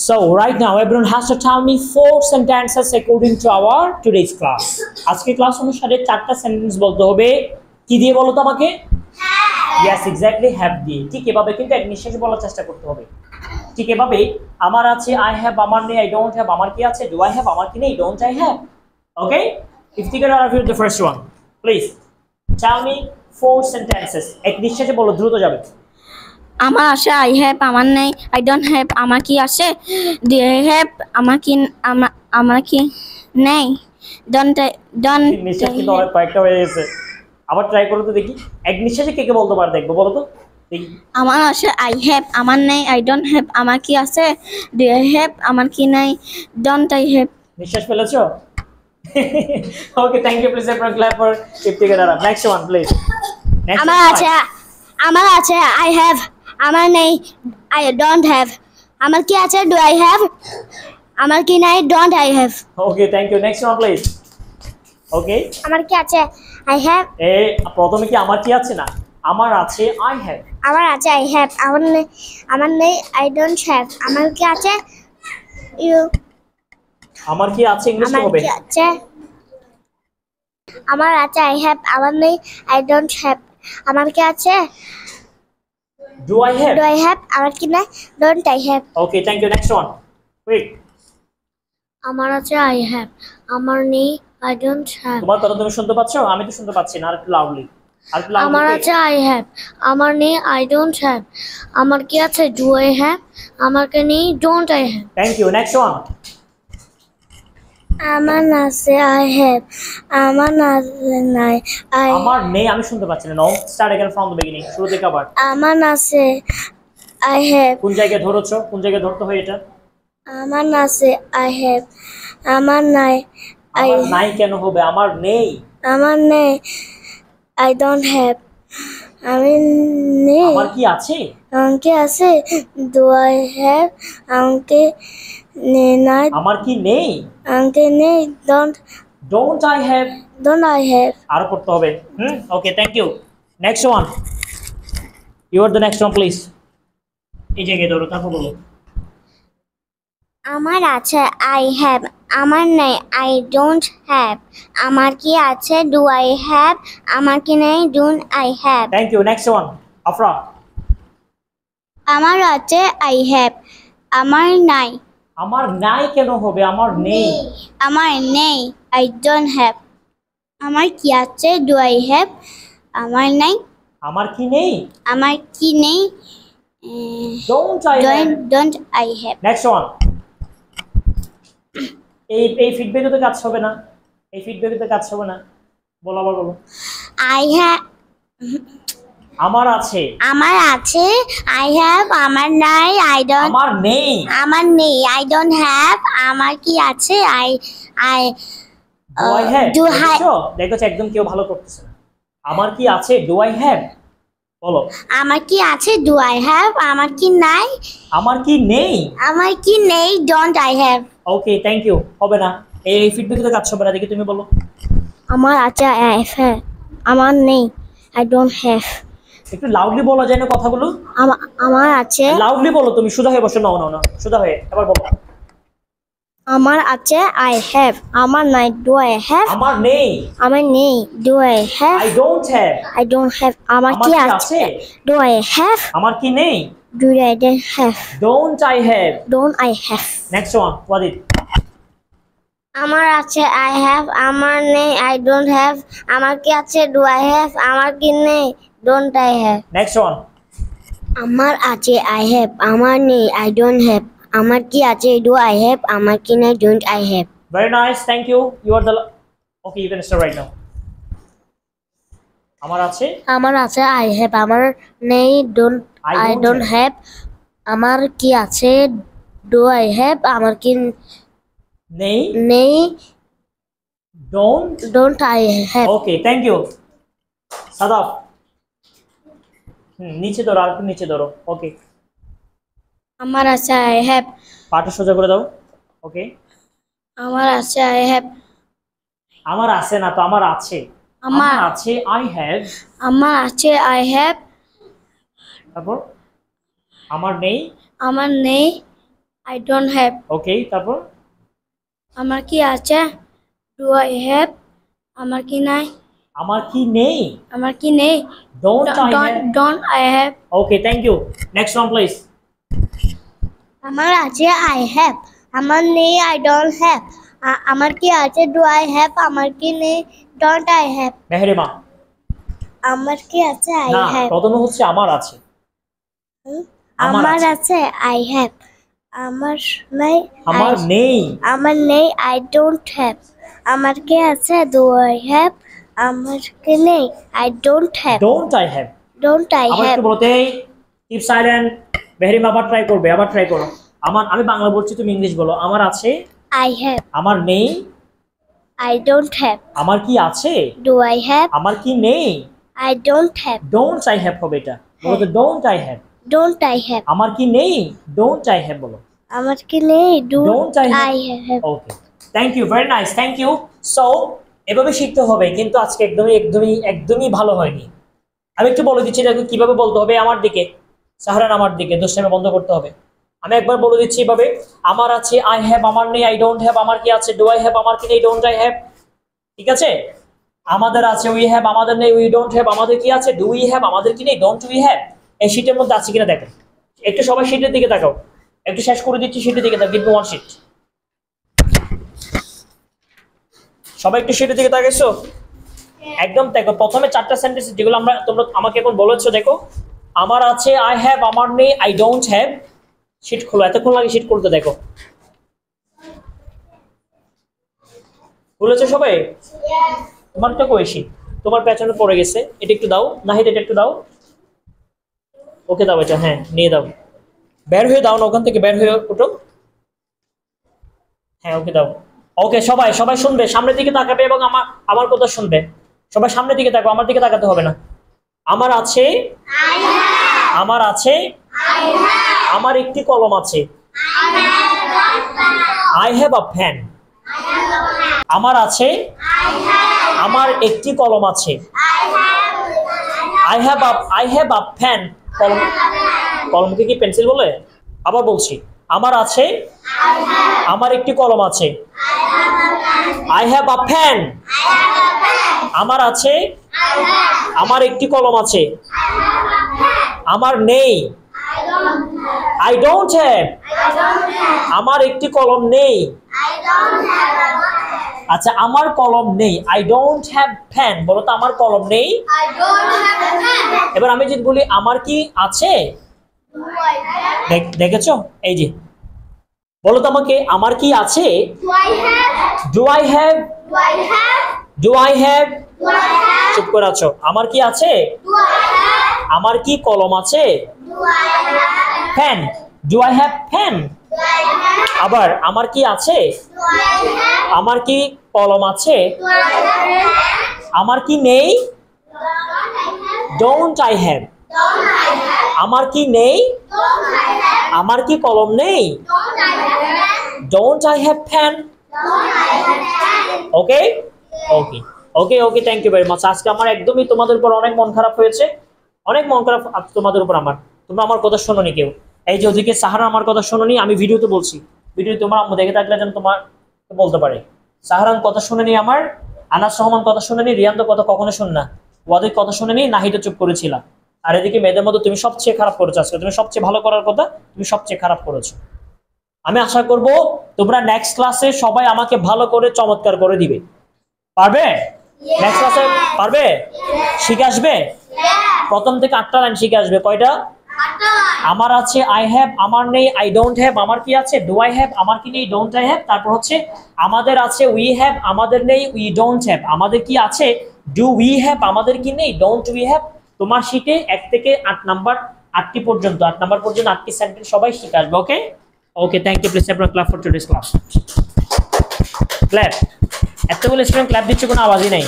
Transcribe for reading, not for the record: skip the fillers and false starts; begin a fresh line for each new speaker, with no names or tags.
So right now everyone has to tell me four sentences according to our today's class. আজকে class অনুসারে চারটা sentence বলতে হবে। কি দিয়ে বলো তো আমাকে? Yes, exactly, have দিয়ে। ঠিক এভাবে কিন্তু এক নিঃশ্বাসে বলার চেষ্টা করতে হবে। ঠিক এভাবে আমার আছে I have, আমার নেই I don't have, আমার কি আছে do I have, আমার কি নেই don't I have. Okay? If you get out of the first one, please tell me four sentences. এক নিঃশ্বাসে বলো, দ্রুত যাবে।
আমার আছে আই হ্যাভ, আমার নেই আই ডোন্ট হ্যাভ, আমার কি আছে ডু আই হ্যাভ, আমার কি নেই ডোন্ট
নিঃশ্বাস কিন্তু অনেক কয়েকটা হয়ে গেছে। আবার ট্রাই করো তো দেখি, এক নিঃশ্বাসে কে কে বলতে পারে দেখবো, বলো তো দেখি।
আমার আছে আই হ্যাভ, আমার নেই আই ডোন্ট হ্যাভ, আমার কি আছে ডু আই হ্যাভ, আমার কি নেই ডোন্ট আই হ্যাভ।
নিঃশ্বাস ফেলেছো? Okay, thank you, please everyone clap for Iftikhar. Next one please.
আমার আছে আই হ্যাভ, আমার নেই আই ডোন্ট হ্যাভ, আমার কি আছে ডু আই হ্যাভ, আমার কি নাই don't I have.
Okay, thank you. Next one please. Okay,
আমার কি আছে আই হ্যাভ,
প্রথমে কি আমার কি আছে না, আমার আছে আই হ্যাভ।
আমার আছে আই হ্যাভ, আমার নেই আই ডোন্ট হ্যাভ, আমার কি আছে ইউ,
আমার কি আছে ইংলিশে হবে।
আমার কি আছে, আমার আছে আই হ্যাভ, আমার নেই আই ডোন্ট হ্যাভ, আমার কি আছে
ডু আই হ্যাভ,
আমার কি নাই don't I have.
Okay, thank you. Next one quick.
আমার আছে আই হ্যাভ, আমার নেই আই ডোন্ট হ্যাভ।
তোমার কথা তুমি শুনতে পাচ্ছো? আমি তো শুনতে পাচ্ছি না, আর একটু লাউডলি।
আমার আছে আই হ্যাভ, আমার নেই আই ডোন্ট হ্যাভ, আমার কি আছে ডু আই হ্যাভ, আমার কি নেই don't I have.
Thank you. Next one.
আমার আছে আই হ্যাভ, আমার নাই
আমার নেই, আমি শুনতে পাচ্ছি না। No, start again from the beginning, শুরু থেকে আবার।
আমার আছে আই হ্যাভ,
কোন জায়গায় ধরেছো, কোন জায়গায় ধরতে হয় এটা?
আমার আছে আই হ্যাভ, আমার নাই
আমার নাই কেন হবে, আমার নেই।
আমার নেই আই ডোন্ট হ্যাভ, আমি নেই
আমার কি আছে,
আমার কি আছে ডু আই হ্যাভ, আমাকে নাই,
আমার কি নেই,
আমাকে নেই
don't I have,
I have.
আর করতে হবে। Okay, thank you. Next one, you are the next one please. এই জায়গায় ধরো, তারপর বলো।
আমার আছে আই হ্যাভ, আমার নেই আই ডোন্ট হ্যাভ, আমার কি আছে ডু আই হ্যাভ, আমার কি নেই don't I have.
Thank you. Next one, Afra.
আমার আছে আই হ্যাভ, আমার নাই,
আমার নাই কেন হবে, আমার নেই।
আমার নেই আই ডোন্ট হ্যাভ, আমার কি আছে ডু আই হ্যাভ, আমার নাই,
আমার কি নেই,
আমার কি নেই
don't I have.
Don't I have.
Next one. এই ফিডব্যাকে তো কাজ হবে না, এই ফিডব্যাকে তো কাজ হবে না, বলো আবার বলো।
আই হ্যাভ,
আমার আছে,
আমার আছে আই হ্যাভ, আমার নাই আই ডোন্ট,
আমার নেই,
আমার নেই আই ডোন্ট হ্যাভ, আমার কি আছে I
do I have.
do I-
দেখো একদম কেউ ভালো করতেছে না। আমার কি আছে ডু আই হ্যাভ, বলো।
আমার কি আছে ডু আই হ্যাভ, আমার কি নাই,
আমার কি নেই,
আমার কি নেই don't I have.
Okay, thank you. হবে না, এই ফিডব্যাকে তো কাজ হবে না। দেখি তুমি বলো।
আমার আছে আই হ্যাভ, আমার নেই আই ডোন্ট হ্যাভ,
একটু লাউডলি বলা যায় না কথাগুলো?
আমার আছে,
লাউডলি বলো। তুমি সোজা হয়ে বসো। নাও নাও না, সোজা হয়ে এবার বলো।
আমার আছে আই হ্যাভ, আমার নাই ডু আই হ্যাভ,
আমার নেই,
আমার নেই do I have,
I don't have,
I don't have, আমার কি আছে ডু আই হ্যাভ,
আমার কি নেই,
do I have,
don't I have.
Don't I have.
Next one, Wadid.
আমার আছে আই হ্যাভ, আমার নেই আই ডোন্ট হ্যাভ, আমার কি আছে ডু আই হ্যাভ, আমার কি নেই don't I have.
Next one.
আমার আছে আই হ্যাভ, আমার নেই আই ডোন্ট হ্যাভ, আমার কি আছে ডু আই হ্যাভ, আমার কি নেই don't I have.
Very nice, thank you. You are the okay. You can start right now. আমার আছে,
আমার আছে আই হ্যাভ, আমার নেই আই ডোন্ট হ্যাভ, আমার কি আছে ডু আই হ্যাভ, আমার কি
নেই
নেই
don't
I have.
Okay, thank you. Sadaf, নিচে ধরো, আর একটু নিচে ধরো। ওকে,
আমার আছে আই হ্যাভ,
পাটা সোজা করে দাও। ওকে,
আমার আছে আই হ্যাভ,
আমার আছে না তো, আমার আছে, আমার আছে আই হ্যাভ,
আমার আছে আই হ্যাভ,
তারপর আমার নেই,
আমার নেই I don't have.
ওকে, তারপর
আমার কি আছে? Do I have? আমার কি নাই?
আমার কি নেই?
আমার কি নেই?
Don't I have?
Don't I have?
Okay, thank you. Next one, please.
আমার আছে I have. আমার নেই I don't have. আমার কি আছে? Do I have? আমার কি নেই? Don't I have?
মেহরিমা,
আমার কি আছে? I
না,
have.
প্রথমে হচ্ছে আমার আছে।
আমার আছে I have. আমার নাই
আমার নেই।
আমার নেই I don't have. আমার কি আছে? Do I have? আমার কি নেই I don't have.
Don't I have?
Don't I
আবার
have?
একটু বলতে keep silent. মেহরিমা আবার ট্রাই করবে, আবার ট্রাই করো। আমি বাংলা বলছি, তুমি ইংলিশ বলো। আমার আছে,
I have.
আমার নেই,
I don't have.
আমার কি আছে,
Do I have?
আমার কি নেই।
I don't have.
Don't I have হবে এটা, বলো তো don't I have।
Don't I have?
আমার কি নেই, don't I have বলো।
আমার কি নেই?
Don't I have?
I have.
Okay, thank you, very nice, thank you. So এভাবে শিখতে হবে, কিন্তু আজকে একদমই ভালো হয়নি। আমি একটু বলে দিচ্ছি দেখো কিভাবে বলতে হবে। আমার দিকে সাহারান, আমার দিকে দুষ্টামি বন্ধ করতে হবে। আমি একবার বলে দিচ্ছি এভাবে, আমার আছে আই হ্যাভ, আমার নেই আই ডোন্ট হ্যাভ, আমার কি আছে ডু আই হ্যাভ, আমার কি নেই ডোন্ট আই হ্যাভ। ঠিক আছে, আমাদের আছে উই হ্যাভ, আমাদের নেই উই ডোন্ট হ্যাভ, আমাদের কি আছে ডু উই হ্যাভ, আমাদের কি নেই ডোন্ট উই হ্যাভ। এই শীটের মধ্যে আছে কিনা দেখো, একটু সবাই শীটের দিকে তাকাও, একটু শেষ করে দিচ্ছি শীটের দিকে তাকাও, গিভ মি ওয়ান শীট। সবাই একটু শীটের দিকে তাকাইছো? একদম দেখো, প্রথমে চারটা সেন্টেন্স যেগুলো তোমরা আমাকে এখন বলেছো, দেখো আমার আছে আই হ্যাভ, আমার নেই আই ডোন্ট হ্যাভ। শীট খোলো, এতক্ষণ লাগে শীট খুলতে, দেখো খুলেছো সবাই? তোমারটা কই শীট? তোমার পেছনে পড়ে গেছে, এটা একটু দাও, নাহিদ এটা একটু দাও, ওকে দাও এটা, হ্যাঁ নিয়ে দাও, বের হয়ে দাও না ওখান থেকে, বের হয়ে ওঠো, হ্যাঁ ওকে দাও। ওকে, সবাই শুনবে, সামনের দিকে তাকাবে এবং আমার কথা শুনবে। সবাই সামনের দিকে তাকাও, আমার দিকে তাকাতে হবে না। আমার আছে, আমার একটি কলম আছে, আই হ্যাভ আ ফ্যান। আমার আছে, আমার একটি কলম আছে, আই হ্যাভ আ ফ্যান। কলমকে কি পেন্সিল বলে? আবার বলছি, আমার আছে, আমার একটি কলম আছে, আই হ্যাভ আ ফ্যান। আমার আছে, আমার একটি কলম আছে, আমার নেই আই ডোন্ট হ্যাভ, আমার একটি কলম নেই। আচ্ছা, আমার কলম নেই, আই ডোন্ট হ্যাভ ফ্যান। বলো তো আমার কলম নেই। এবার আমি যদি বলি আমার কি আছে, দেখেছো? এই যে বলো তো আমাকে, আমার কি আছে? Do I have, do I have. চুপ করে আছো। আমার কি আছে? আমার কি কলম আছে? Fan, do I have fan. আবার আমার কি আছে? আমার কি কলম আছে? আমার কি নেই? Don't I have. আমার কি নেই? আমার কি কলম নেই? Don't I have fan. Okay okay okay okay, thank you very much. আজকে আমার একদমই তোমাদের উপর অনেক মন খারাপ হয়েছে, অনেক মন খারাপ তোমাদের উপর আমার। তোমরা আমার কথা শোনোনি কেউ। এই যে ওদিকে সাহারা আমার কথা শোনোনি, আমি ভিডিওতে বলছি, ভিডিও তোমার আম্মু দেখে থাকলে যেন তোমার বলতে পারে সাহারান কথা শুনেনি, আমার আনাস রহমান কথা শুনেনি, রিয়ান তো কথা কখনো শুন না, ওয়াদের কথা শুনেনি, নাহিদও চুপ করেছিল। আর এদিকে মেয়েদের মধ্যে তুমি সবচেয়ে খারাপ করেছো আজকে, তুমি সবচেয়ে ভালো করার কথা, তুমি সবচেয়ে খারাপ করেছো। আমি আশা করব তোমরা নেক্সট ক্লাসে সবাই আমাকে ভালো করে চমৎকার করে দিবে। পারবে? নেক্সট ক্লাসে পারবে? শিখে আসবে? প্রথম থেকে 8টা লাইন শিখে আসবে। কয়টা? আমার আছে আই হ্যাভ, আমার নেই আই ডোন্ট হ্যাভ, আমার কি আছে ডু আই হ্যাভ, আমার কি নেই ডোন্ট আই হ্যাভ। তারপর হচ্ছে আমাদের আছে উই হ্যাভ, আমাদের নেই উই ডোন্ট হ্যাভ, আমাদের কি আছে ডু উই হ্যাভ, আমাদের কি নেই ডোন্ট উই হ্যাভ। তোমার শীটে 1 থেকে 8 নাম্বার 8টি পর্যন্ত 8 নাম্বার পর্যন্ত 8টি সেন্টেন্স সবাই শিখে আসবে। ওকে ওকে, থ্যাংক ইউ। প্লিজ আপনারা clap for today's class. Clap. এতগুলো স্টুডেন্ট ক্ল্যাপ দিচ্ছে, কোনো আওয়াজই নাই।